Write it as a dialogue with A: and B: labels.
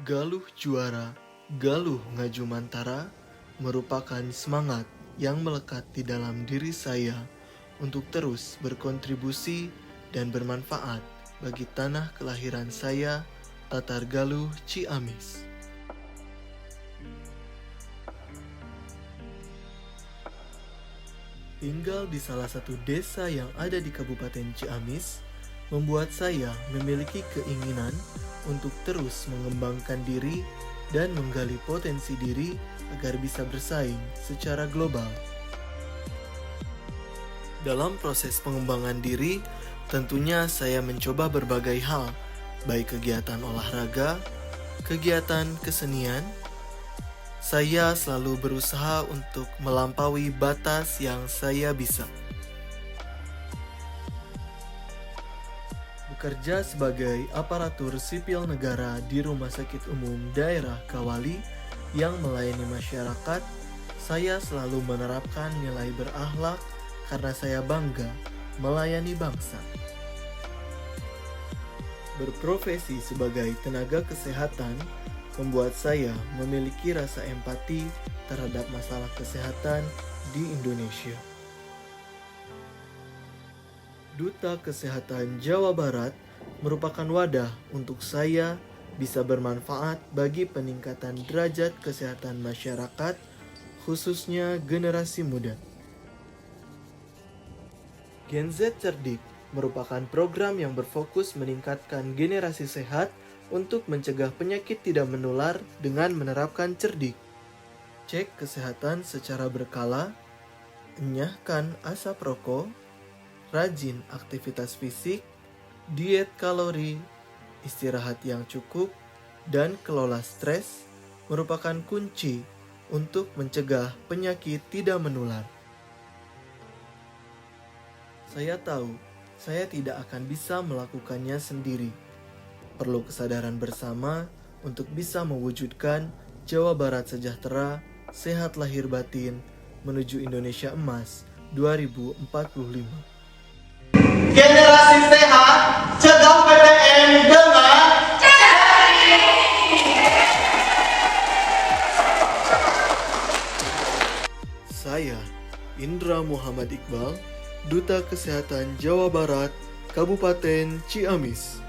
A: Galuh juara, galuh ngaju mantara merupakan semangat yang melekat di dalam diri saya untuk terus berkontribusi dan bermanfaat bagi tanah kelahiran saya, Tatar Galuh Ciamis. Tinggal di salah satu desa yang ada di Kabupaten Ciamis membuat saya memiliki keinginan untuk terus mengembangkan diri dan menggali potensi diri agar bisa bersaing secara global. Dalam proses pengembangan diri, tentunya saya mencoba berbagai hal, baik kegiatan olahraga, kegiatan kesenian. Saya selalu berusaha untuk melampaui batas yang saya bisa. Bekerja sebagai aparatur sipil negara di Rumah Sakit Umum Daerah Kawali yang melayani masyarakat, saya selalu menerapkan nilai berakhlak karena saya bangga melayani bangsa. Berprofesi sebagai tenaga kesehatan membuat saya memiliki rasa empati terhadap masalah kesehatan di Indonesia. Duta Kesehatan Jawa Barat merupakan wadah untuk saya bisa bermanfaat bagi peningkatan derajat kesehatan masyarakat, khususnya generasi muda. Gen Z Cerdik merupakan program yang berfokus meningkatkan generasi sehat untuk mencegah penyakit tidak menular dengan menerapkan cerdik. Cek kesehatan secara berkala, enyahkan asap rokok, rajin aktivitas fisik, diet kalori, istirahat yang cukup, dan kelola stres merupakan kunci untuk mencegah penyakit tidak menular. Saya tahu, saya tidak akan bisa melakukannya sendiri. Perlu kesadaran bersama untuk bisa mewujudkan Jawa Barat sejahtera, sehat lahir batin, menuju Indonesia Emas 2045.
B: Generasi sehat, cegah PTM dengan
A: Saya, Indra Muhammad Iqbal, Duta Kesehatan Jawa Barat, Kabupaten Ciamis.